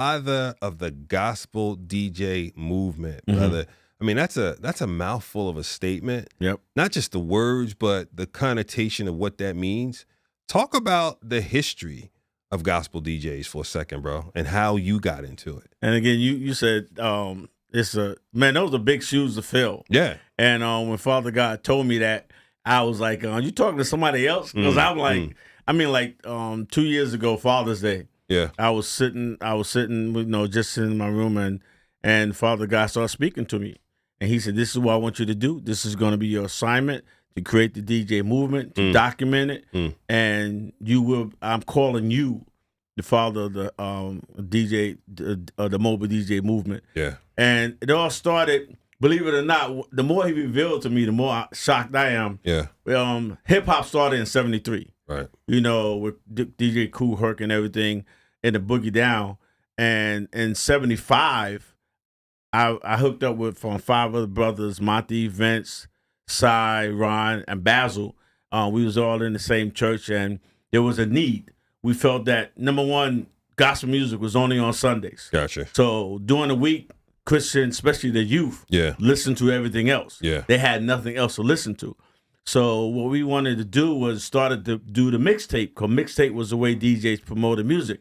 father of the gospel DJ movement, brother. I mean, that's a mouthful of a statement. Yep. Not just the words, but the connotation of what that means. Talk about the history of gospel DJs for a second, bro, and how you got into it. And again, you said those are big shoes to fill. Yeah. And when Father God told me that, I was like, you talking to somebody else? Because I'm like, 2 years ago, Father's Day. Yeah. I was sitting, just in my room, and Father God started speaking to me. And he said, this is what I want you to do. This is going to be your assignment, to create the DJ movement, to document it. And I'm calling you the father of the DJ, the mobile DJ movement. Yeah. And it all started, believe it or not, the more he revealed to me, the more shocked I am. Yeah. Hip hop started in '73. Right. With DJ Kool Herc and everything, and the Boogie Down. And in '75, I hooked up with from 5 other brothers, Monty, Vince, Cy, Ron, and Basil. We was all in the same church, and there was a need. We felt that, number one, gospel music was only on Sundays. Gotcha. So during the week, Christians, especially the youth, listened to everything else. Yeah. They had nothing else to listen to. So what we wanted to do was started to do the mixtape, because mixtape was the way DJs promoted music.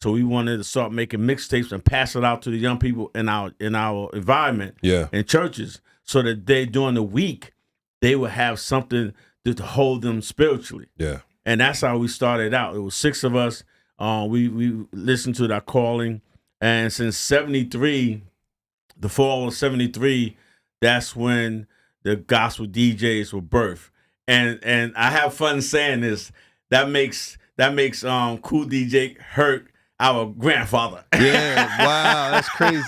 So we wanted to start making mixtapes and pass it out to the young people in our environment, in churches, so that during the week, they would have something to hold them spiritually. Yeah. And that's how we started out. It was 6 of us. We listened to that calling. And since '73, the fall of '73, that's when the gospel DJs were birthed. And I have fun saying this. That makes Cool DJ Herc our grandfather. Yeah, wow, that's crazy.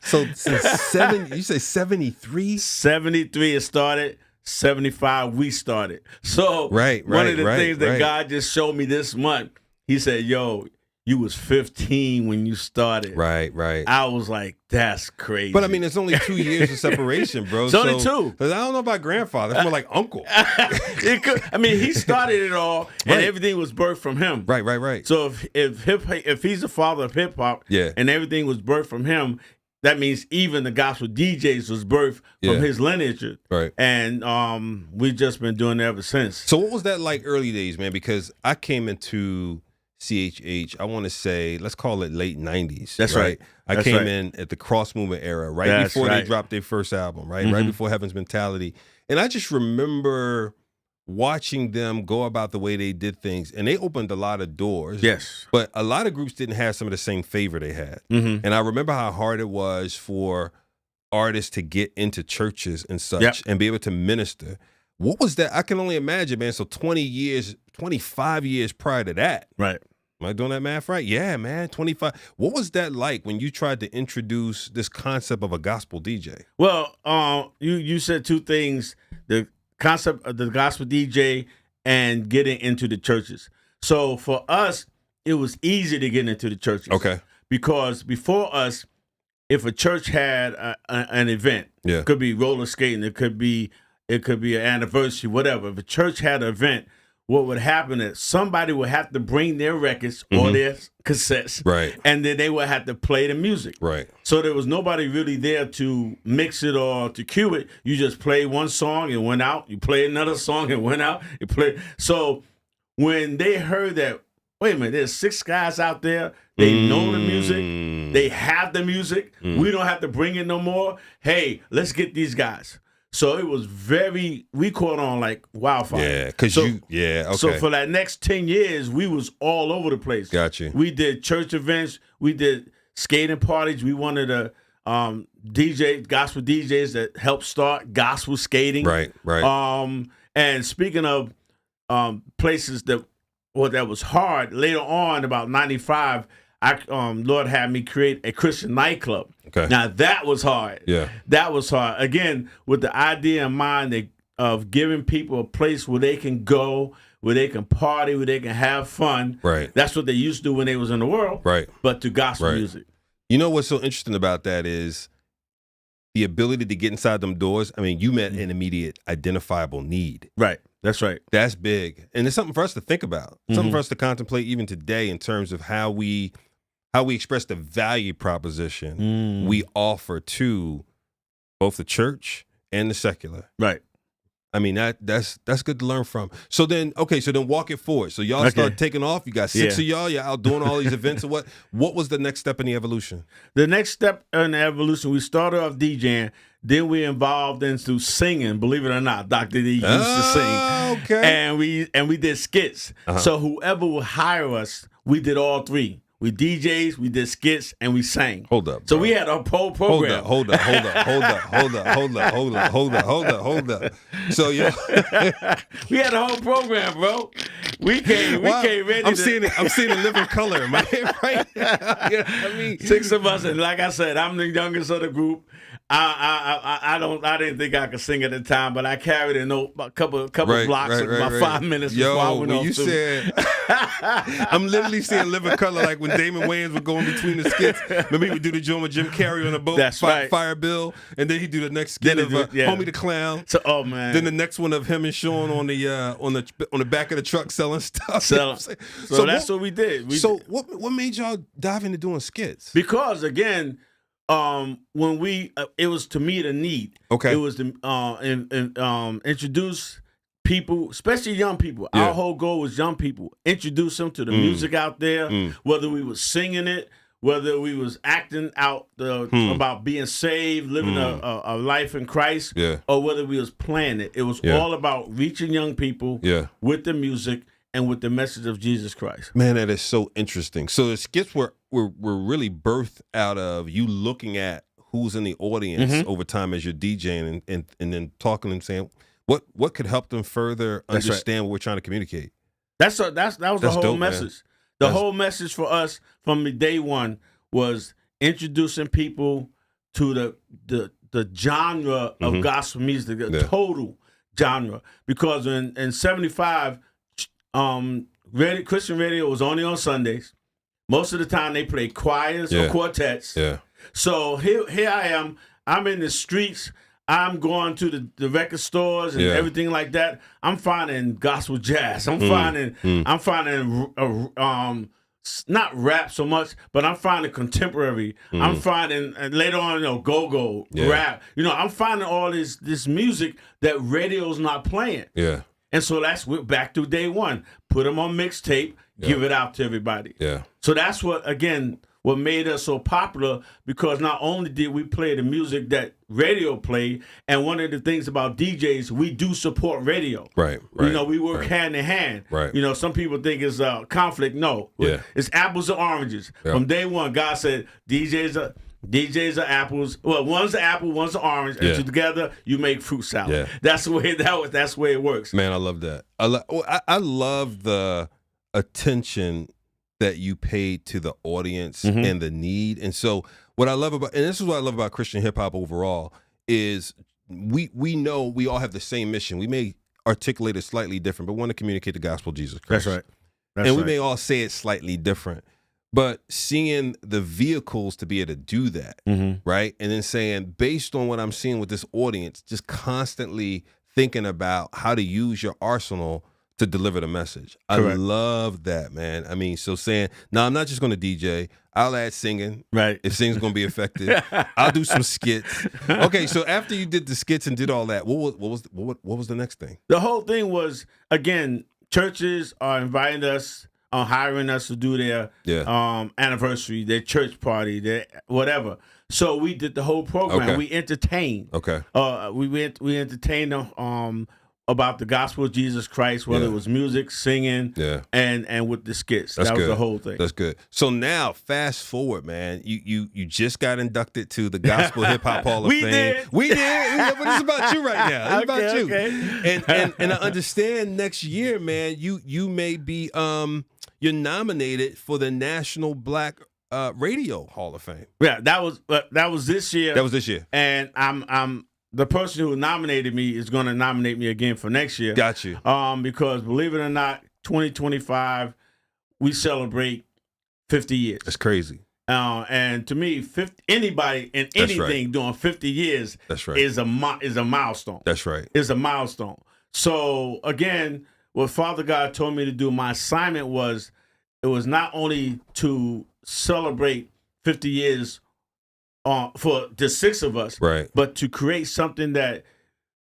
So since you say '73? '73 it started. '75 we started. So right, one of the things that God just showed me this month, he said, yo, you was 15 when you started. Right. I was like, that's crazy. But I mean, it's only 2 years of separation, bro. It's only 2. Because I don't know about grandfather. It's more like uncle. He started it all, and everything was birthed from him. Right. So if he's the father of hip hop, and everything was birthed from him, that means even the gospel DJs was birthed from his lineage. Right. And we've just been doing it ever since. So what was that like early days, man? Because I came into CHH, I want to say, let's call it late 90s. That's right. I came in at the cross movement era, before they dropped their first album, right before Heaven's Mentality. And I just remember watching them go about the way they did things, and they opened a lot of doors. Yes. But a lot of groups didn't have some of the same favor they had. And I remember how hard it was for artists to get into churches and such and be able to minister. What was that? I can only imagine, man. So 25 years prior to that. Right. Am I doing that math right? Yeah, man, 25. What was that like when you tried to introduce this concept of a gospel DJ? Well, you said 2 things, the concept of the gospel DJ and getting into the churches. So for us, it was easy to get into the churches. Okay. Because before us, if a church had an event, it could be roller skating, it could be an anniversary, whatever. If a church had an event, what would happen is somebody would have to bring their records or their cassettes, right, and then they would have to play the music. Right. So there was nobody really there to mix it or to cue it. You just play one song and went out. You play another song and went out. You play. So when they heard that, wait a minute, there's 6 guys out there. They know the music. They have the music. We don't have to bring it no more. Hey, let's get these guys. So it was we caught on like wildfire. Yeah, because okay. So for that next 10 years, we was all over the place. Got you. We did church events. We did skating parties. We wanted to gospel DJs that helped start gospel skating. Right. And speaking of places that was hard, later on, about 95, Lord had me create a Christian nightclub. Okay. Now that was hard. Yeah. That was hard. Again, with the idea in mind of giving people a place where they can go, where they can party, where they can have fun. Right. That's what they used to do when they was in the world. Right. But to gospel music. You know what's so interesting about that is the ability to get inside them doors. I mean, you met an immediate identifiable need. Right. That's right. That's big. And it's something for us to think about. Something for us to contemplate even today in terms of how we how we express the value proposition we offer to both the church and the secular. Right. I mean, that's good to learn from. So then walk it forward. So y'all start taking off. You got 6 of y'all. You're out doing all these events. And what was the next step in the evolution? The next step in the evolution, we started off DJing. Then we involved into singing. Believe it or not, Dr. D used to sing. Okay. And we did skits. So whoever would hire us, we did all three. We DJs, we did skits, and we sang. Hold up. So we had a whole program. Hold up. So we had a whole program, bro. We came ready. I'm seeing a living color in my head right now. You know what I mean? 6 of us, and like I said, I'm the youngest of the group. I didn't think I could sing at the time, but I carried a couple blocks of about 5 minutes before I went off. Said, I'm literally seeing living color like when Damon Wayans would go in between the skits. Remember he would do the joint with Jim Carrey on the boat, That's right. Fire Bill, and then he'd do the next skit of Homie the Clown. So, oh man. Then the next one of him and Sean on the back of the truck selling stuff. So that's what we did. What made y'all dive into doing skits? Because again, when it was to meet a need. Okay. It was to introduce people, especially young people. Yeah. Our whole goal was young people. Introduce them to the music out there, whether we was singing it, whether we was acting out about being saved, living a life in Christ, or whether we was playing it. It was all about reaching young people with the music and with the message of Jesus Christ. Man, that is so interesting. So the skits were really birthed out of you looking at who's in the audience over time as you're DJing and then talking and saying what could help them further understand what we're trying to communicate. That was the whole dope, message. Man. The whole message for us from the day one was introducing people to the genre of gospel music, the total genre. Because in 75, Christian radio was only on Sundays. Most of the time they played choirs or quartets. Yeah. So here I am. I'm in the streets. I'm going to the record stores and everything like that. I'm finding gospel jazz. I'm finding not rap so much, but I'm finding contemporary. I'm finding later on, go-go, rap. I'm finding all this music that radio's not playing. Yeah. And so that's back to day one. Put them on mixtape, give it out to everybody. Yeah. So that's what made us so popular, because not only did we play the music that radio played, and one of the things about DJs, we do support radio. Right. We work hand in hand. Right. Some people think it's a conflict. No. Yeah. It's apples and oranges. Yeah. From day one, God said DJs are apples. Well, one's an apple, one's an orange, and together you make fruit salad. Yeah. That's the way it works. Man, I love that. I love the attention that you paid to the audience and the need. And so what I love about, and this is what I love about Christian hip hop overall, is we know we all have the same mission. We may articulate it slightly different, but want to communicate the gospel of Jesus Christ. That's right. We may all say it slightly different, but seeing the vehicles to be able to do that, right? And then saying, based on what I'm seeing with this audience, just constantly thinking about how to use your arsenal to deliver the message. Correct. I love that, man. I mean, so saying, no, I'm not just going to DJ. I'll add singing. Right. If singing's going to be effective. I'll do some skits. Okay, so after you did the skits and did all that, what was the next thing? The whole thing was, again, churches are inviting us, hiring us to do their anniversary, their church party, their whatever. So we did the whole program. Okay. We entertained. Okay. We entertained them about the gospel of Jesus Christ, whether it was music, singing, and with the skits. That was the whole thing. That's good. So now, fast forward, man. You just got inducted to the Gospel Hip Hop Hall of Fame. We did. But it's about you right now. It's about you. Okay. And I understand next year, man. You may be you're nominated for the National Black Radio Hall of Fame. Yeah, that was this year. That was this year. And I'm the person who nominated me is going to nominate me again for next year. Got you. Because believe it or not, 2025 we celebrate 50 years. That's crazy. And to me, anybody in anything doing 50 years is a milestone. That's right. Is a milestone. So again, what Father God told me to do, my assignment was not only to celebrate 50 years for the 6 of us, right, but to create something that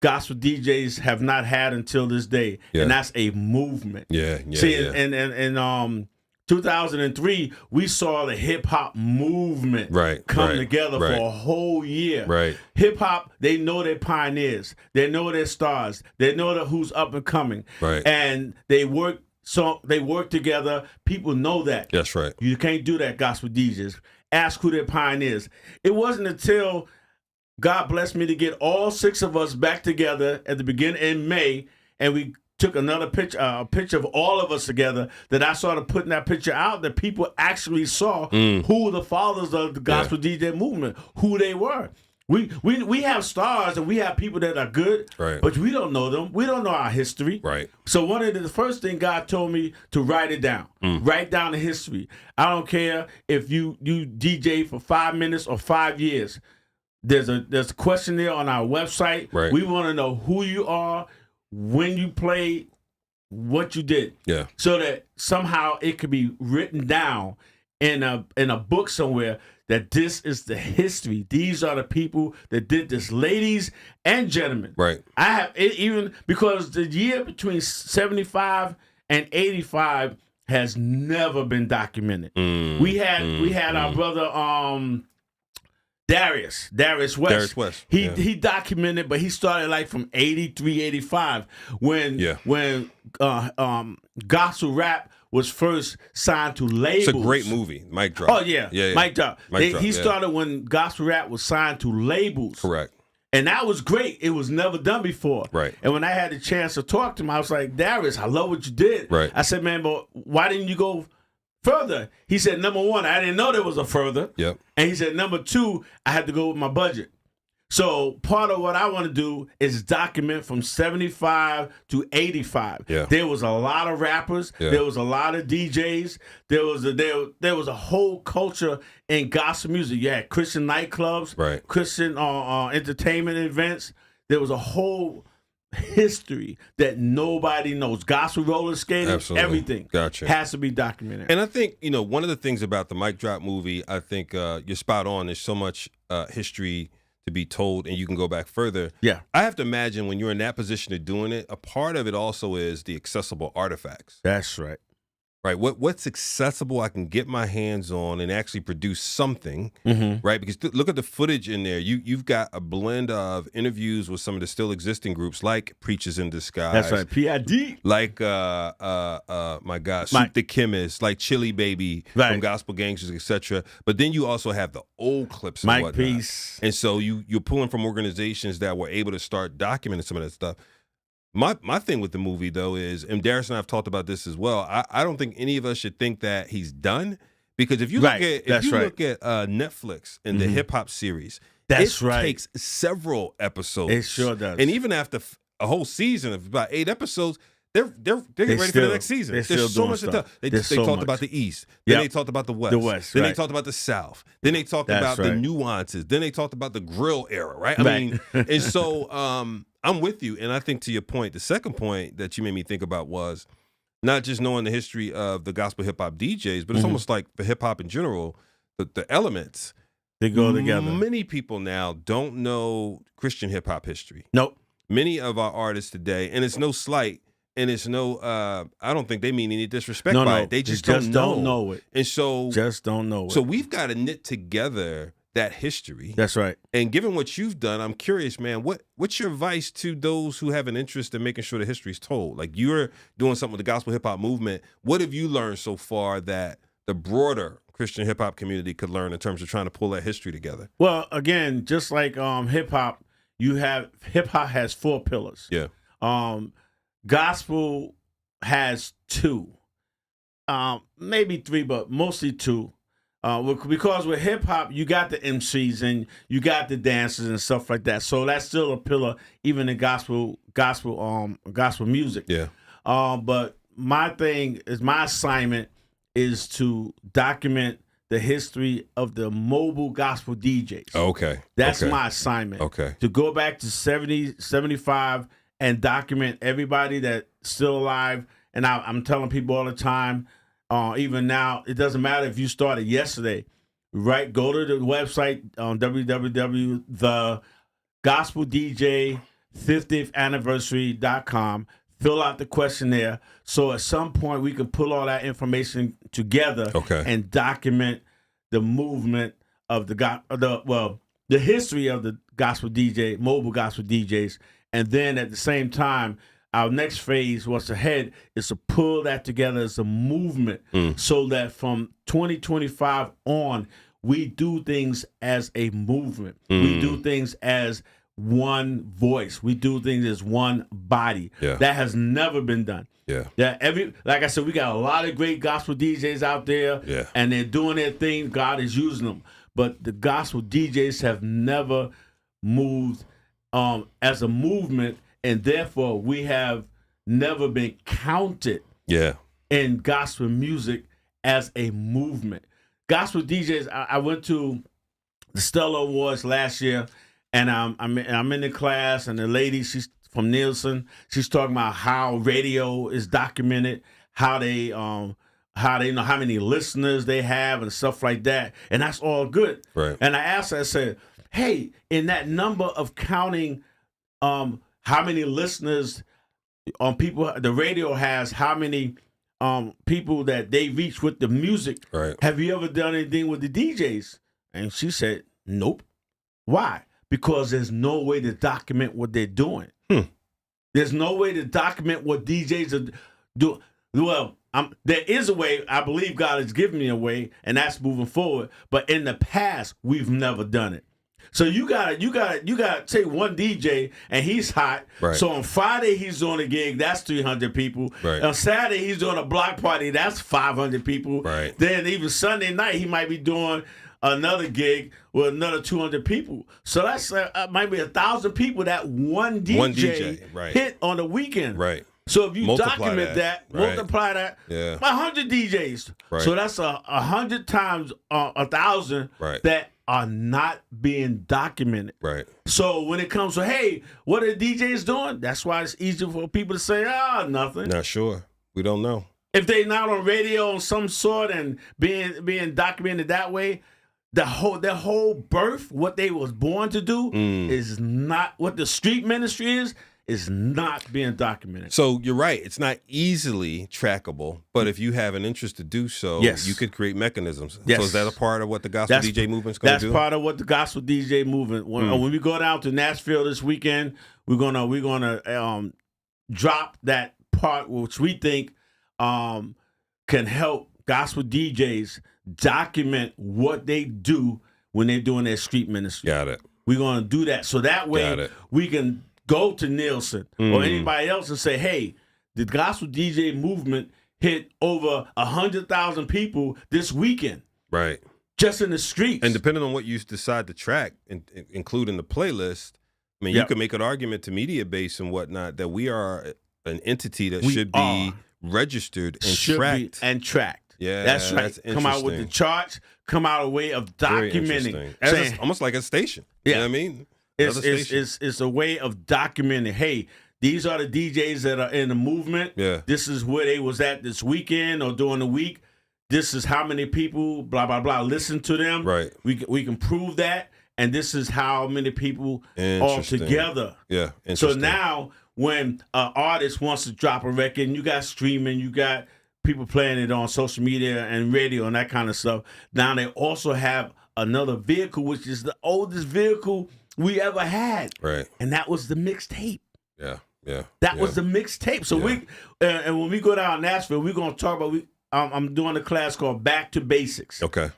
gospel DJs have not had until this day, and that's a movement. See, in 2003, we saw the hip hop movement come together for a whole year. Right. Hip hop, they know they're pioneers, they know they're stars, they know who's up and coming, and they work. So they work together. People know that. That's right. You can't do that, gospel DJs. Ask who their pioneers. It wasn't until God blessed me to get all 6 of us back together at the beginning in May, and we took another picture, a picture of all of us together, that I started putting that picture out, that people actually saw who the fathers of the gospel DJ movement, who they were. We have stars and we have people that are good, but we don't know them. We don't know our history. Right. So one of the first thing God told me to write it down. Write down the history. I don't care if you DJ for 5 minutes or 5 years. There's a question there on our website. Right. We want to know who you are, when you played, what you did. Yeah. So that somehow it could be written down in a book somewhere that this is the history. These are the people that did this, ladies and gentlemen. Right. I have it even because the year between 75 and 85 has never been documented. We had our brother Darius West. He documented, but he started like from 83, 85 when gospel rap was first signed to labels. It's a great movie, Mic Drop. Oh yeah. Mic Drop. He started when gospel rap was signed to labels. Correct. And that was great. It was never done before. Right. And when I had the chance to talk to him, I was like, Darius, I love what you did. Right. I said, man, but why didn't you go further? He said, number 1, I didn't know there was a further. Yep. And he said, number 2, I had to go with my budget. So part of what I want to do is document from 75 to 85. Yeah. There was a lot of rappers. Yeah. There was a lot of DJs. There was a whole culture in gospel music. You had Christian nightclubs, Christian entertainment events. There was a whole history that nobody knows. Gospel roller skating, everything has to be documented. And I think, one of the things about the Mic Drop movie, I think you're spot on. There's so much history to be told, and you can go back further. Yeah. I have to imagine when you're in that position of doing it, a part of it also is the accessible artifacts. That's right. Right. What's accessible I can get my hands on and actually produce something, right? Because look at the footage in there. You've got a blend of interviews with some of the still existing groups like Preachers in Disguise. That's right. PID. Like my God, Soup the Chemist, like Chili Baby from Gospel Gangsters, etc. But then you also have the old clips and Mike whatnot. Peace. And so you're pulling from organizations that were able to start documenting some of that stuff. My thing with the movie, though, is, and Darius and I have talked about this as well, I don't think any of us should think that he's done, because if you look at Netflix and the hip-hop series, it takes several episodes. It sure does. And even after a whole season of about 8 episodes, they're getting ready for the next season. There's so much to tell. They talked about the East. Then they talked about the West. Then they talked about the South. Then they talked about the nuances. Then they talked about the grill era, right? I mean, and so I'm with you. And I think, to your point, the second point that you made me think about was not just knowing the history of the gospel hip-hop DJs, but it's almost like the hip-hop in general, the elements. They go together. Many people now don't know Christian hip-hop history. Nope. Many of our artists today, and it's no slight, and it's no, I don't think they mean any disrespect by it. They just don't know it. And so, just don't know it. So we've got to knit together that history. That's right. And given what you've done, I'm curious, man, what's your advice to those who have an interest in making sure the history's told? Like, you're doing something with the gospel hip hop movement. What have you learned so far that the broader Christian hip hop community could learn in terms of trying to pull that history together? Well, again, just like hip hop, hip hop has 4 pillars. Yeah. Gospel has 2, maybe 3, but mostly 2. Because with hip hop, you got the MCs and you got the dancers and stuff like that. So that's still a pillar, even in gospel music. Yeah. But my assignment is to document the history of the mobile gospel DJs. Okay. That's my assignment. Okay. To go back to 70, 75 and document everybody that's still alive. And I'm telling people all the time, even now, it doesn't matter if you started yesterday, right? Go to the website on www.thegospelDJ50th anniversary.com. Fill out the questionnaire. So at some point we can pull all that information together and document the movement of the history of the gospel DJ, mobile gospel DJs. And then at the same time, our next phase, what's ahead, is to pull that together as a movement so that from 2025 on, we do things as a movement. We do things as one voice. We do things as one body. Yeah. That has never been done. Yeah. Like I said, we got a lot of great gospel DJs out there, and they're doing their thing. God is using them. But the gospel DJs have never moved as a movement, and therefore we have never been counted in gospel music as a movement. Gospel DJs, I went to the Stellar Awards last year, and I'm in the class, and the lady, she's from Nielsen, she's talking about how radio is documented, how they know how many listeners they have and stuff like that, and that's all good. Right. And I asked her, I said, hey, in that number of counting how many listeners people the radio has, how many people that they reach with the music, have you ever done anything with the DJs? And she said, nope. Why? Because there's no way to document what they're doing. There's no way to document what DJs are doing. Well, there is a way. I believe God has given me a way, and that's moving forward. But in the past, we've never done it. So you gotta take one DJ and he's hot. Right. So on Friday he's doing a gig, that's 300 people. Right. On Saturday he's doing a block party, that's 500 people. Right. Then even Sunday night he might be doing another gig with another 200 people. So that's might be 1,000 people that one DJ hit on the weekend. Right. So if you Multiply document that, multiply that, 100 DJs. Right. So that's 100 times 1,000 that are not being documented. Right. So when it comes to, hey, what are the DJs doing? That's why it's easy for people to say, nothing. Not sure. We don't know. If they're not on radio of some sort and being documented that way, their whole birth, what they was born to do, is not what the street ministry is not being documented. So you're right. It's not easily trackable, but if you have an interest to do so, you could create mechanisms. Yes. So is that a part of what the gospel DJ movement's going to do? That's part of what the gospel DJ movement. When we go down to Nashville this weekend, we're gonna drop that part which we think can help gospel DJs document what they do when they're doing their street ministry. Got it. We're gonna do that so that way we can go to Nielsen or anybody else and say, hey, the gospel DJ movement hit over 100,000 people this weekend. Right. Just in the streets. And depending on what you decide to track, include in the playlist, I mean, you can make an argument to media base and whatnot that we are an entity that should be registered and tracked. Yeah, that's right. That's come out with the charts, come out a way of documenting. It's almost like a station. You know what I mean? It's a way of documenting, hey, these are the DJs that are in the movement. Yeah. This is where they was at this weekend or during the week. This is how many people, blah, blah, blah, listen to them. Right. We can prove that. And this is how many people all together. Yeah. So now when an artist wants to drop a record, and you got streaming, you got people playing it on social media and radio and that kind of stuff. Now they also have another vehicle, which is the oldest vehicle we ever had. Right. And that was the mixtape. Yeah. That was the mixtape. So we and when we go down to Nashville, we're gonna talk about I'm doing a class called Back to Basics. Okay.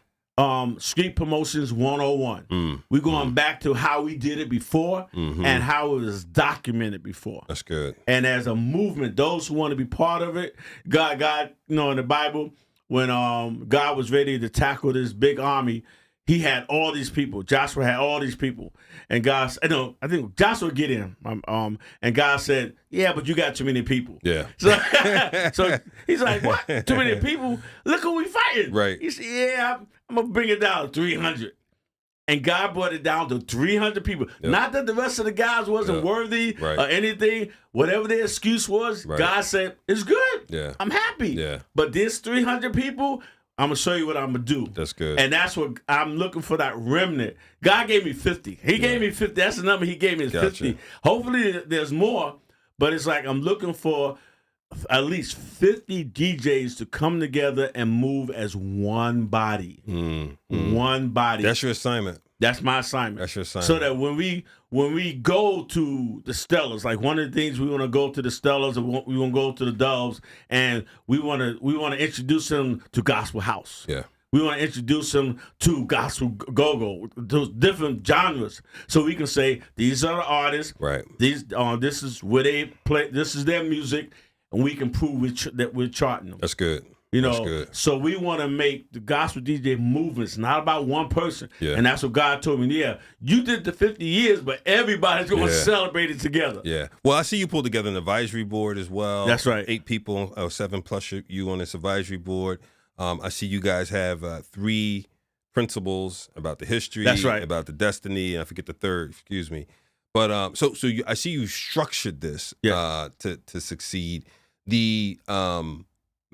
Street Promotions 101. We're going back to how we did it before and how it was documented before. That's good. And as a movement, those who want to be part of it, God, in the Bible, when God was ready to tackle this big army, he had all these people. Joshua had all these people. And God, I think Joshua get in. And God said, yeah, but you got too many people. Yeah. So he's like, what? Too many people? Look who we fighting. Right. He said, yeah, I'm going to bring it down to 300. And God brought it down to 300 people. Yep. Not that the rest of the guys wasn't worthy or anything. Whatever their excuse was, God said, it's good. Yeah. I'm happy. Yeah. But this 300 people, I'm going to show you what I'm going to do. That's good. And that's what I'm looking for, that remnant. God gave me 50. He gave me 50. That's the number he gave me is 50. Hopefully there's more, but it's like I'm looking for at least 50 DJs to come together and move as one body. One body. That's your assignment. That's my assignment. That's your assignment. So that when we go to the Stellars, like one of the things we want to go to the Stellars, we want to go to the Doves, and we want to introduce them to Gospel House. Yeah. We want to introduce them to gospel go-go, those different genres, so we can say these are the artists. Right. This is where they play. This is their music, and we can prove that we're charting them. That's good. That's good. So we want to make the gospel DJ movement. It's not about one person. Yeah. And that's what God told me. Yeah, you did the 50 years, but everybody's going to celebrate it together. Yeah. Well, I see you pulled together an advisory board as well. That's right. 8 people, 7 plus you on this advisory board. I see you guys have 3 principles about the history. That's right. About the destiny. I forget the third. Excuse me. But I see you structured this to succeed.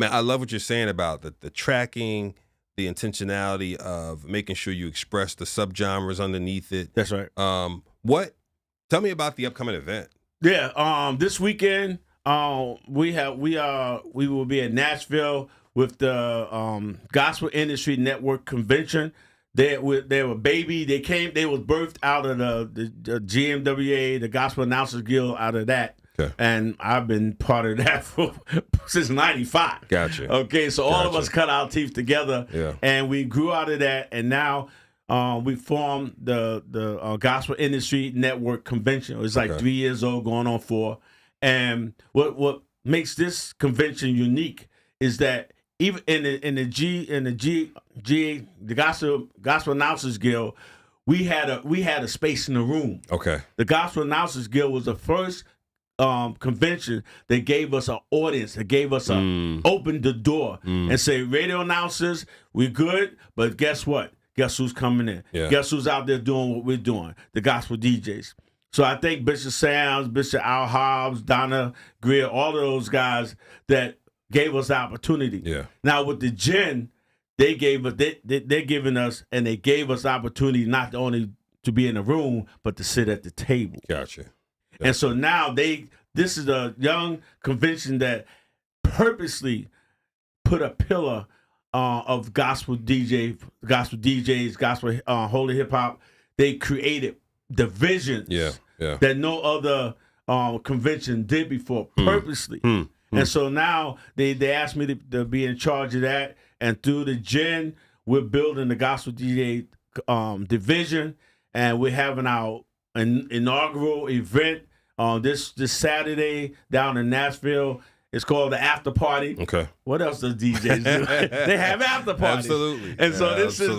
Man, I love what you're saying about the tracking, the intentionality of making sure you express the subgenres underneath it. That's right. Tell me about the upcoming event. Yeah. This weekend, we will be in Nashville with the Gospel Industry Network Convention. They were baby. They was birthed out of the GMWA, the Gospel Announcers Guild, out of that. Okay. And I've been part of that since '95. Gotcha. Okay, so all of us cut our teeth together, and we grew out of that, and now we formed the Gospel Industry Network Convention. It's like 3 years old, going on 4. And what makes this convention unique is that even in the Gospel Announcers Guild, we had a space in the room. Okay. The Gospel Announcers Guild was the first convention that gave us an audience, that gave us opened the door and say, radio announcers, we're good, but guess what? Guess who's coming in? Yeah. Guess who's out there doing what we're doing? The gospel DJs. So I think Bishop Sams, Bishop Al Hobbs, Donna Greer, all of those guys that gave us the opportunity. Yeah. Now with the Gen, they're giving us, and they gave us opportunity not only to be in the room, but to sit at the table. Gotcha. And so now this is a young convention that purposely put a pillar of gospel DJs, gospel holy hip hop. They created divisions that no other convention did before, purposely. And so now they asked me to be in charge of that. And through the Gen, we're building the gospel DJ division, and we're having our inaugural event this Saturday down in Nashville. It's called the After Party. Okay. What else does DJs do? They have after parties. Absolutely. And so this is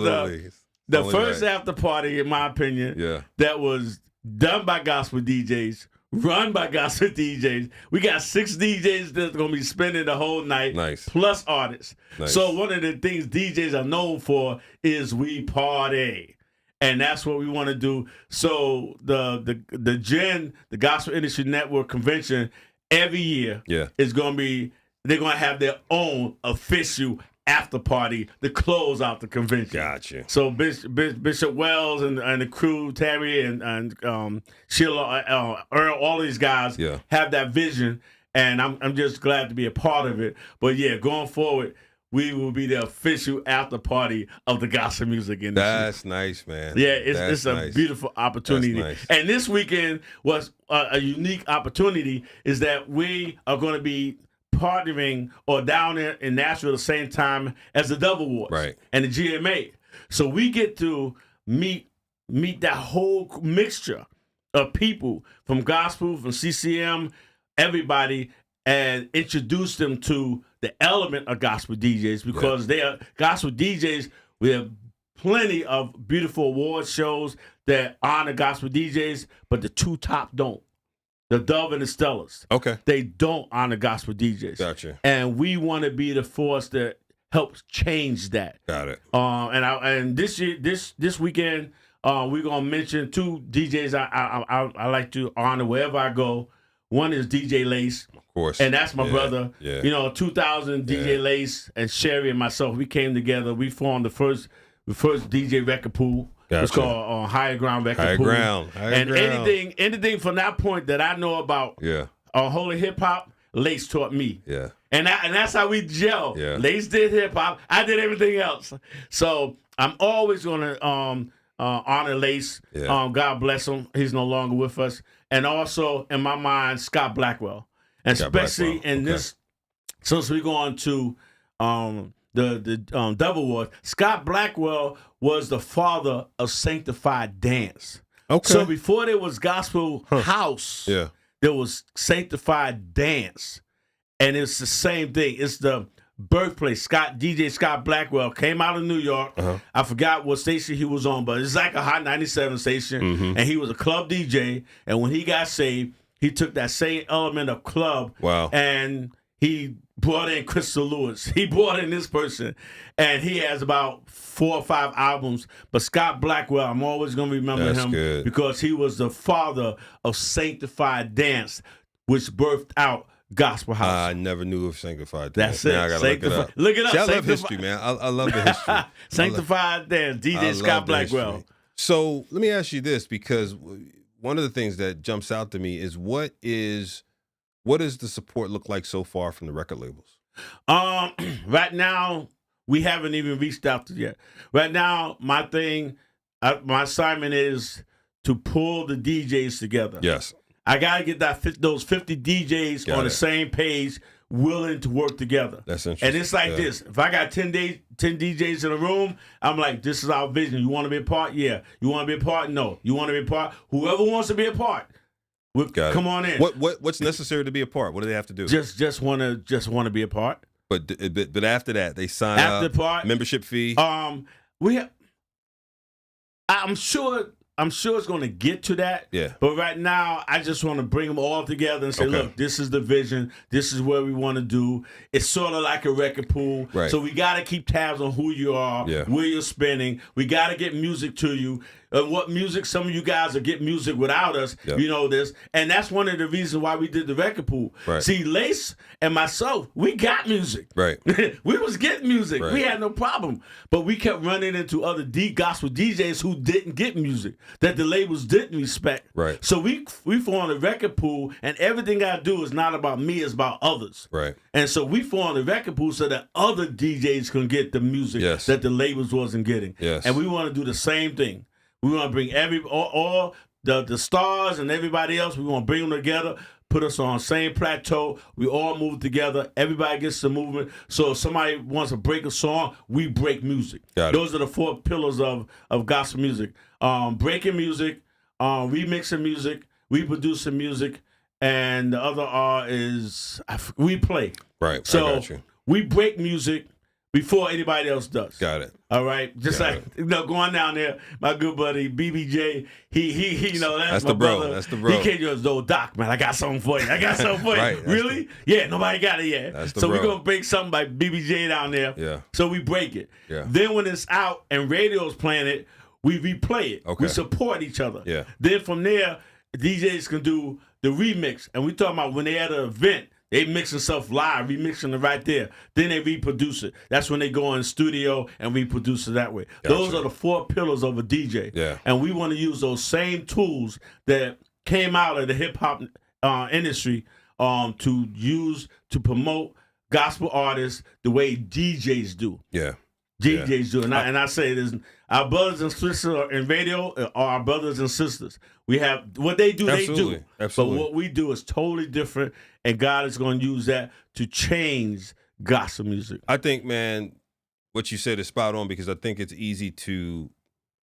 the first after party, in my opinion, that was done by gospel DJs, run by gospel DJs. We got 6 DJs that's going to be spending the whole night, plus artists. Nice. So one of the things DJs are known for is we party. And that's what we want to do. So the Gen, the Gospel Industry Network Convention, every year is going to be, they're going to have their own official after party to close out the convention. Gotcha. So Bishop Wells and the crew, Terry and Sheila, Earl, all these guys have that vision, and I'm just glad to be a part of it. But yeah, going forward, we will be the official after party of the gospel music industry. That's nice, man. Yeah, it's a beautiful opportunity. Nice. And this weekend was a unique opportunity, is that we are going to be partnering or down there in Nashville at the same time as the Dove Awards and the GMA. So we get to meet that whole mixture of people from gospel, from CCM, everybody, and introduce them to the element of gospel DJs, because they are gospel DJs. We have plenty of beautiful award shows that honor gospel DJs, but the 2 top don't. The Dove and the Stellars. Okay. They don't honor gospel DJs. Gotcha. And we want to be the force that helps change that. Got it. And this weekend, we're gonna mention 2 DJs I like to honor wherever I go. One is DJ Lace, of course, and that's my brother. Yeah. 2000 DJ Lace and Sherry and myself, we came together. We formed the first DJ record pool. Gotcha. It's called Higher Ground Record Pool. Higher ground. Anything from that point that I know about holy hip hop, Lace taught me. Yeah. And that's how we gel. Yeah. Lace did hip hop, I did everything else. So I'm always gonna honor Lace. Yeah. God bless him. He's no longer with us. And also in my mind, Scott Blackwell. And especially in this, since we go on to the Double Wars, Scott Blackwell was the father of sanctified dance. Okay. So before there was gospel house, there was sanctified dance. And it's the same thing. It's the birthplace. DJ Scott Blackwell came out of New York. I forgot what station he was on, but it's like a Hot 97 station. And he was a club DJ. And when he got saved, he took that same element of club. Wow. And he brought in Crystal Lewis. He brought in this person. And he has about 4 or 5 albums. But Scott Blackwell, I'm always going to remember him because he was the father of sanctified dance, which birthed out Gospel House. I never knew of Sanctified Dance. That's it. Now I gotta look it up. Look it up. See, I love history, man. I love the history. Sanctified Dance, DJ Scott Blackwell. So let me ask you this, because one of the things that jumps out to me is what does the support look like so far from the record labels? Right now, we haven't even reached out to yet. Right now, my assignment is to pull the DJs together. Yes. I gotta get those 50 DJs on the same page, willing to work together. That's interesting. And it's like this: if I got 10 DJs in a room, I'm like, "This is our vision. You want to be a part? Yeah. You want to be a part? No. You want to be a part? Whoever wants to be a part, come on in." What's necessary to be a part? What do they have to do? Just want to be a part. But after that, they sign after up. Part, membership fee. I'm sure it's going to get to that. Yeah. But right now, I just want to bring them all together and say, look, this is the vision. This is what we want to do. It's sort of like a record pool. Right. So we got to keep tabs on who you are, where you're spending. We got to get music to you. What music? Some of you guys will get music without us. Yep. You know this. And that's one of the reasons why we did the record pool. Right. See, Lace and myself, we got music. Right. We was getting music. Right. We had no problem. But we kept running into other gospel DJs who didn't get music, that the labels didn't respect. Right. So we formed a record pool, and everything I do is not about me, it's about others. Right. And so we formed a record pool so that other DJs can get the music that the labels wasn't getting. Yes. And we want to do the same thing. We want to bring all the stars and everybody else. We want to bring them together, put us on the same plateau. We all move together. Everybody gets the movement. So if somebody wants to break a song, we break music. Those are the 4 pillars of gospel music. Breaking music, remixing music, reproducing music, and the other R is we play. Right. So I got you. We break music before anybody else does. Got it. All right, going down there, my good buddy BBJ, he that's my the bro. brother. That's the bro. He came to us, though, Doc, man, I got something for you. Right, really? Yeah, nobody got it yet. That's the so bro. we're gonna break something by BBJ down there. Yeah. So we break it. Yeah. Then when it's out and radio's playing it, we replay it. Okay. We support each other. Yeah. Then from there, DJs can do the remix, and we talking about when they at an event. They mixing stuff live, remixing it right there. Then they reproduce it. That's when they go in studio and reproduce it that way. Gotcha. Those are the 4 pillars of a DJ. Yeah. And we want to use those same tools that came out of the hip-hop industry to use to promote gospel artists the way DJs do. Yeah. DJs do. And I say this, our brothers and sisters in radio are our brothers and sisters. We have what they do, Absolutely. they do. Absolutely. But what we do is totally different, and God is going to use that to change gospel music. I think, man, what you said is spot on, because I think it's easy to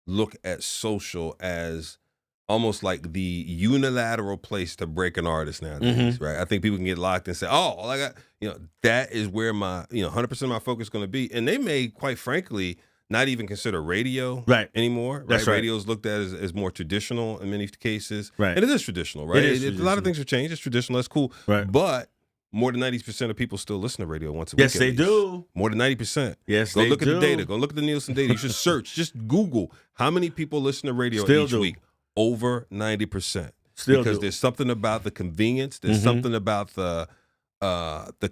look at social as almost like the unilateral place to break an artist nowadays, right? I think people can get locked and say, "Oh, I got, that is where my, 100% of my focus is going to be," and they may, quite frankly, not even consider radio anymore. Right? That's right. Radio is looked at as more traditional in many cases, right? And it is traditional, right? It is a lot of things have changed. It's traditional. That's cool, right? But more than 90% of people still listen to radio once a week. Yes, they do. More than 90%. Yes, Go they look do. at the data. Go look at the Nielsen data. You should search. Just Google how many people listen to radio Still each do. week. Over 90%. Still because do. there's something about the convenience. There's something about the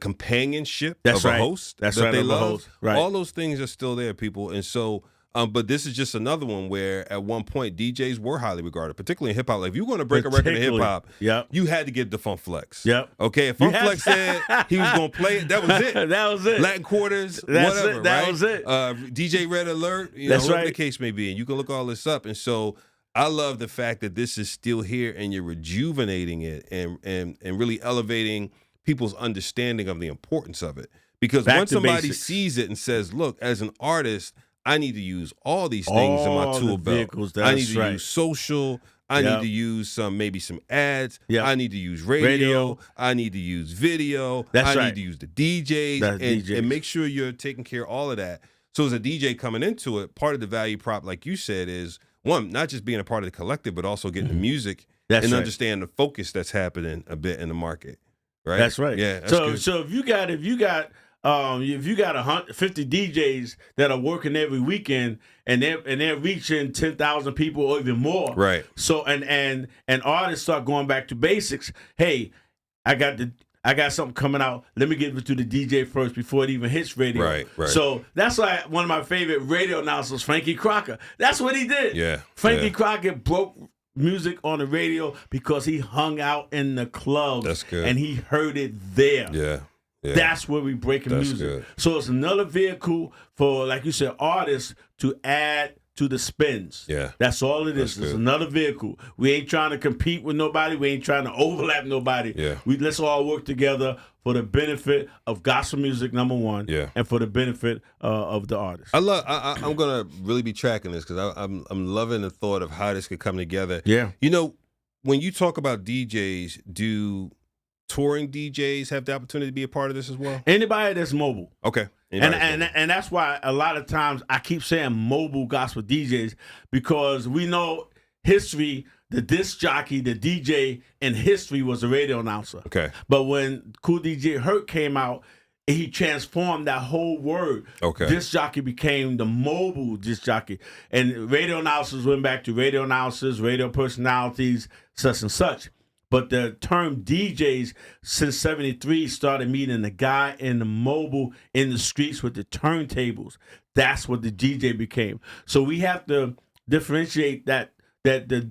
companionship of a host that they love. Right. All those things are still there, people. And so, but this is just another one where at one point DJs were highly regarded, particularly in hip hop. Like if you want to break a record in hip hop, you had to get the Funk Flex. Yep. Okay, if Funk Flex said he was going to play it, that was it. That was it. Latin Quarters, That's whatever. it. That right? was it. DJ Red Alert, That's whatever right. the case may be, and you can look all this up. And so I love the fact that this is still here and you're rejuvenating it and really elevating people's understanding of the importance of it. Because once somebody sees it and says, look, as an artist, I need to use all these things in my tool belt. I need to use social. I need to use maybe some ads. I need to use radio. I need to use video. I need to use the DJs and make sure you're taking care of all of that. So as a DJ coming into it, part of the value prop, like you said, is one, not just being a part of the collective, but also getting the music and understand the focus that's happening a bit in the market. Right. That's right. Yeah. That's so good. so if you got 150 DJs that are working every weekend and they're reaching 10,000 people or even more. Right. So and artists start going back to basics. Hey, I got something coming out. Let me get it to the DJ first before it even hits radio. Right. So that's why one of my favorite radio announcers, Frankie Crocker. That's what he did. Yeah. Frankie Crocker broke music on the radio because he hung out in the clubs. That's good. And he heard it there. Yeah. That's where we breaking music. Good. So it's another vehicle for, like you said, artists to add to the spins. Yeah. That's all it is. It's another vehicle. We ain't trying to compete with nobody. We ain't trying to overlap nobody. Yeah. Let's all work together for the benefit of gospel music, number one, and for the benefit of the artist. I'm gonna really be tracking this because I'm loving the thought of how this could come together. Yeah. You know, when you talk about DJs, do touring DJs have the opportunity to be a part of this as well? Anybody that's mobile. Okay. And that's why a lot of times I keep saying mobile gospel DJs, because we know history, the disc jockey, the DJ in history was a radio announcer. Okay. But when Cool DJ Herc came out, he transformed that whole word. Okay. Disc jockey became the mobile disc jockey. And radio announcers went back to radio announcers, radio personalities, such and such. But the term DJs since 73 started meaning the guy in the mobile in the streets with the turntables. That's what the DJ became. So we have to differentiate that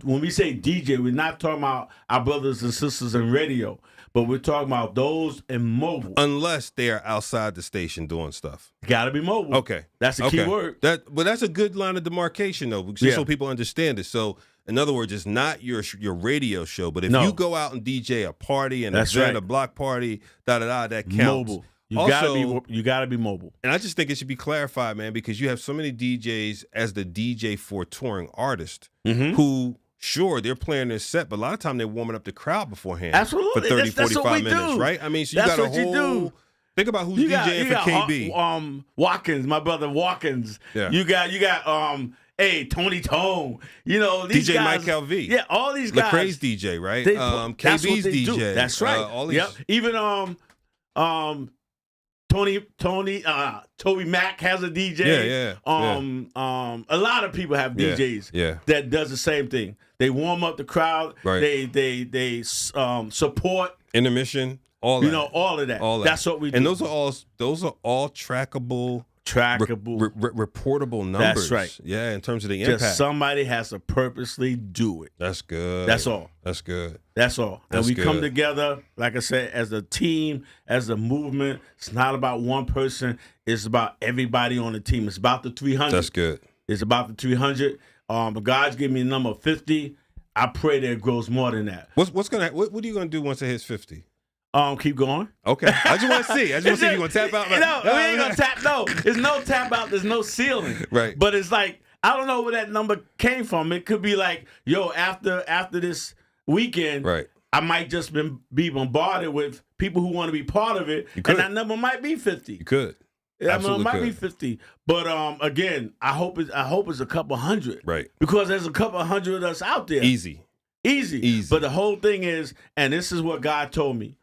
when we say DJ, we're not talking about our brothers and sisters in radio, but we're talking about those in mobile. Unless they are outside the station doing stuff. Got to be mobile. Okay. That's the key word. But that's a good line of demarcation, though, just so people understand it. So, in other words, it's not your radio show, but if you go out and DJ a party and a block party, that counts. Mobile. You gotta be mobile. And I just think it should be clarified, man, because you have so many DJs as the DJ for touring artists who, sure, they're playing their set, but a lot of time they're warming up the crowd beforehand. Absolutely. For 30, 45 minutes, right? I mean, so you got a whole... Think about who's DJing for KB. Watkins, my brother Watkins. Yeah. You got Tony Tone. You know, these DJ guys. Mike LV. Yeah, all these guys. Lecrae's DJ, right? That's KB's what they DJ. do. That's right. All these... Yep. Even Toby Mac has a DJ. A lot of people have DJs that does the same thing. They warm up the crowd. Right. They support intermission. All that. All of that. That's what we do. And those are all trackable, reportable numbers. That's right. Yeah, in terms of the impact. Just somebody has to purposely do it. That's good. That's all. That's good. That's all. That's and we good. come together, like I said, as a team, as a movement. It's not about one person. It's about everybody on the team. It's about the 300. That's good. It's about the 300. But God's giving me a number 50. I pray that it grows more than that. What are you gonna do once it hits 50? Keep going. Okay. I just want to see. If you're going to tap out. We ain't going to tap. No, there's no tap out. There's no ceiling. Right. But it's like, I don't know where that number came from. It could be like, after this weekend, right, I might just be bombarded with people who want to be part of it. And that number might be 50. You could. That number might be 50. But again, I hope it's a couple hundred. Right. Because there's a couple hundred of us out there. Easy. But the whole thing is, and this is what God told me,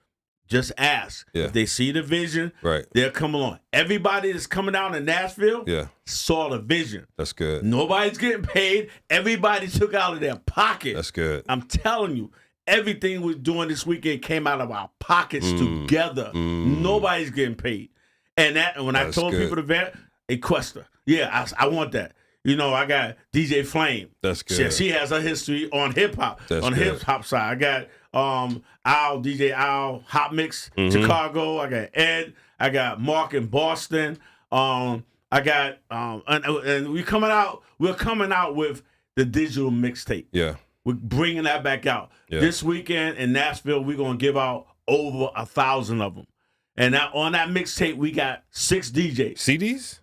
just ask. Yeah. If they see the vision, Right. they'll come along. Everybody that's coming down to Nashville saw the vision. That's good. Nobody's getting paid. Everybody took out of their pocket. That's good. I'm telling you, everything we're doing this weekend came out of our pockets together. Nobody's getting paid. And when I told people to vet, Equesta. Yeah, I want that. You know, I got DJ Flame. That's good. She has a history on hip hop. On the hip hop side, I got DJ Al Hot Mix Chicago. I got Ed. I got Mark in Boston. I got and we're coming out with the digital mixtape. Yeah, we're bringing that back out this weekend in Nashville. We're gonna give out over 1,000 of them, and on that mixtape we got 6 DJs. CDs.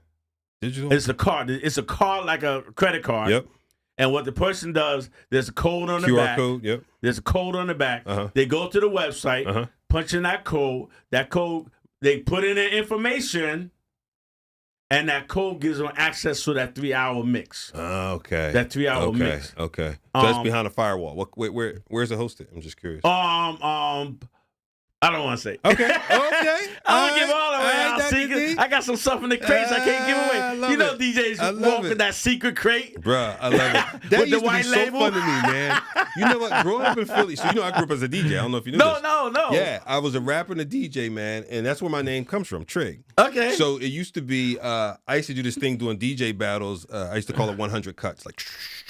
Digital? It's a card. It's a card like a credit card. Yep. And what the person does, there's a code on the QR back. code, yep. There's a code on the back. They go to the website, punch in that code. That code, they put in their information, and that code gives them access to that 3-hour mix. Okay. That 3-hour mix. Okay. So that's behind a firewall. Where's it hosted? I'm just curious. I don't want to say. Okay. I don't give all away. Secret. I got some stuff in the crates I can't give away. You know, DJs walk in that secret crate. Bruh, I love it. That with used the white to be label. so fun to me, man. You know what? Growing up in Philly, so you know I grew up as a DJ. I don't know if you knew this. No. Yeah, I was a rapper and a DJ, man, and that's where my name comes from, Trig. Okay. So it used to be, I used to do this thing doing DJ battles. I used to call it 100 cuts, like.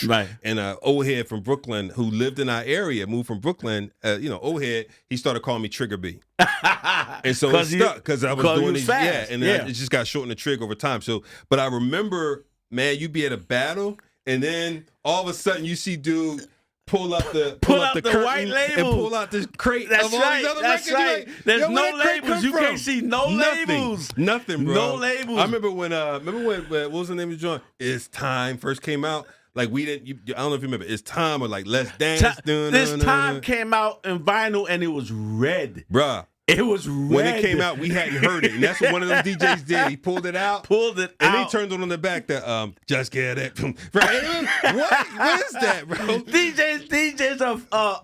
Right. And old head from Brooklyn who lived in our area, moved from Brooklyn. Old head, he started calling me Trigger B. And so it stuck because I was doing these, and then it just got shortened to Trig over time. So, but I remember, man, you'd be at a battle, and then all of a sudden you see dude pull up the curtain white label and pull out this crate that's of all right, these other that's records. right. There's no labels. You can't see no labels. Nothing, bro. No labels. I remember when what was the name of the joint? It's Time first came out. Like we didn't. I don't know if you remember. It's Time or like Let's Dance. This Time came out in vinyl and it was red, bruh. It was red. When it came out, we hadn't heard it, and that's what one of those DJs did. He pulled it out, and he turned on the back that just get it. Right? What is that, bro? DJs are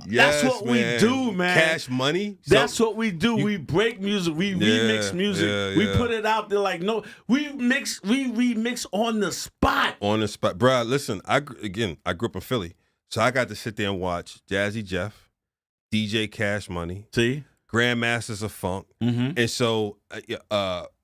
that's what we do, man. Cash money. That's what we do. We break music. We remix music. We put it out there like we remix on the spot. On the spot, bro. Listen, I grew up in Philly, so I got to sit there and watch Jazzy Jeff, DJ Cash Money. See. Grandmasters of Funk. And so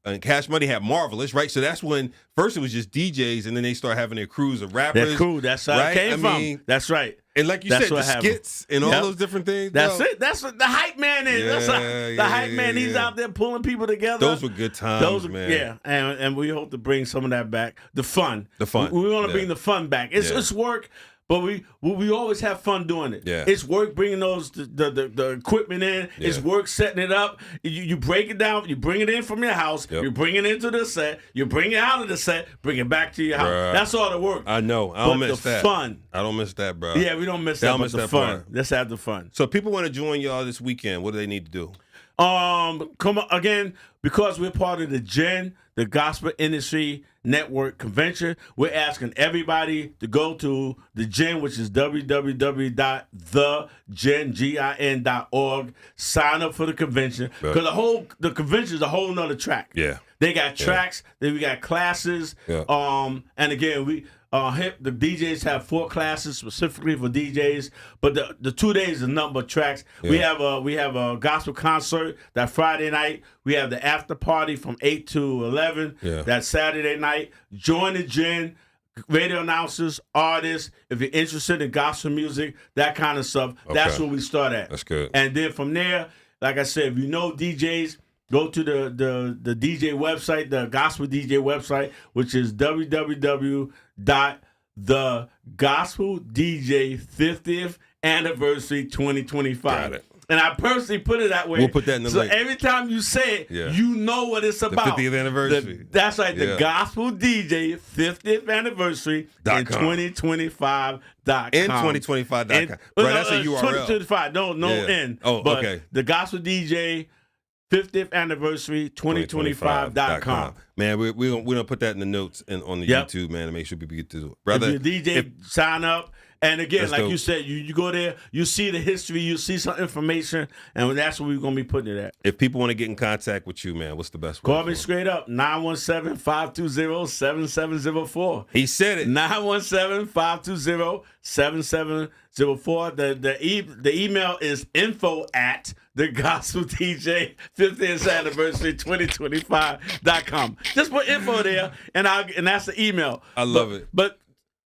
and Cash Money had Marvelous, right? So that's when first it was just DJs, and then they start having their crews of rappers. That crew, that's how it came from. That's right. And like you said, the skits and all those different things. That's it. That's what the hype man is. The hype man. He's out there pulling people together. Those were good times, man. Yeah, and we hope to bring some of that back. The fun. We want to bring the fun back. It's work. But we always have fun doing it. Yeah. It's work bringing the equipment in. Yeah. It's work setting it up. You break it down. You bring it in from your house. Yep. You bring it into the set. You bring it out of the set. Bring it back to your house. Bruh. That's all the work. I know. I don't miss that. Fun. I don't miss that, bro. Yeah, we don't miss that. But the fun. Part. Let's have the fun. So people want to join y'all this weekend. What do they need to do? Come on, again, because we're part of the GEN, the Gospel Industry Network Convention, we're asking everybody to go to the GEN, which is www.thegin.org. Sign up for the convention. Because the convention is a whole nother track. Yeah. They got tracks, then we got classes. Yeah. And again, the DJs have 4 classes specifically for DJs, but the 2 days is a number of tracks. Yeah. We have a gospel concert that Friday night. We have the after party from 8 to 11 that Saturday night. Join the GEN, radio announcers, artists. If you're interested in gospel music, that kind of stuff, that's where we start at. That's good. And then from there, like I said, if you know DJs, go to the DJ website, the gospel DJ website, which is www.thegospeldj 50th anniversary 2025. Got it. And I personally put it that way. We'll put that in the link. So every time you say it, you know what it's about. The 50th anniversary. That's right. The Gospel DJ 50th anniversary in 2025.com. In 2025.com. Right, that's a URL. 2025. No N. Oh, but okay. The Gospel DJ 50th anniversary 2025.com. Man, we're gonna put that in the notes and on the YouTube, man, to make sure people get to it. Brother, if you're a DJ, sign up. And again, That's like dope. you said, you go there, you see the history, you see some information, and that's where we're going to be putting it at. If people want to get in contact with you, man, what's the best way? Call me straight up, 917-520-7704. He said it. 917-520-7704. The email is info@thegospelDJ 50th anniversary 2025.com. Just put info there, and that's the email. I love it. But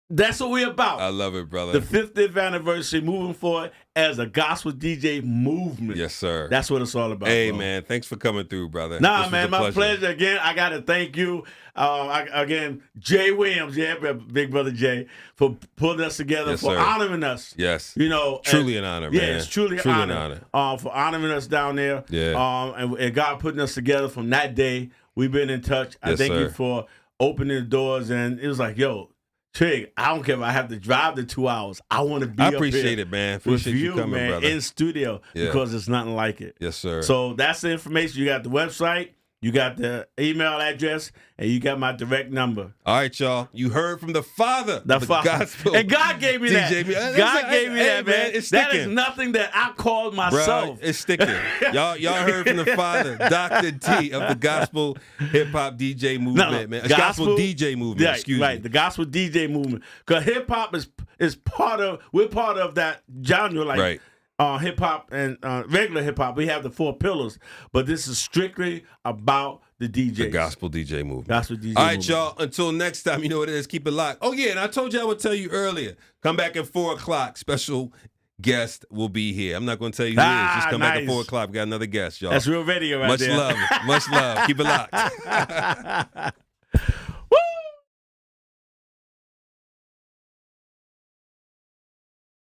that's what we're about. I love it, brother. The 50th anniversary, moving forward as a gospel DJ movement. Yes, sir. That's what it's all about. Hey, bro. man, thanks for coming through, brother. Nah, man, my pleasure. Again, I got to thank you. Again, Jay Williams, Big Brother Jay, for putting us together, Yes, for sir. honoring us. Yes. You know, Truly an honor, man. Yeah, it's truly an honor. For honoring us down there. Yeah. And God putting us together from that day. We've been in touch. I Yes, thank sir. you for opening the doors. And it was like, yo, Trig, I don't care if I have to drive the 2 hours. I want to be I up appreciate here it, man. with Appreciate you you, coming, man, brother. in studio, Yeah. because it's nothing like it. Yes, sir. So that's the information. You got the website, you got the email address, and you got my direct number. All right, y'all. You heard from the father of the gospel. And God gave me that. DJ. God gave me that, man. It's that sticking. is nothing that I called myself. Bro, it's sticking. y'all heard from the father, Dr. T of the gospel hip hop DJ movement, man. Gospel DJ movement, Right, excuse right, me. the gospel DJ movement. Because hip hop is part of, we're part of that genre, like Right. Hip hop and regular hip hop. We have the 4 pillars, but this is strictly about the DJs. The gospel DJ movement. Gospel DJ All right, movement. y'all. Until next time, you know what it is. Keep it locked. Oh, yeah, and I told you I would tell you earlier. Come back at 4 o'clock. Special guest will be here. I'm not going to tell you who it is. Just come back at 4 o'clock. We got another guest, y'all. That's real radio right Much there. love. Much love. Keep it locked.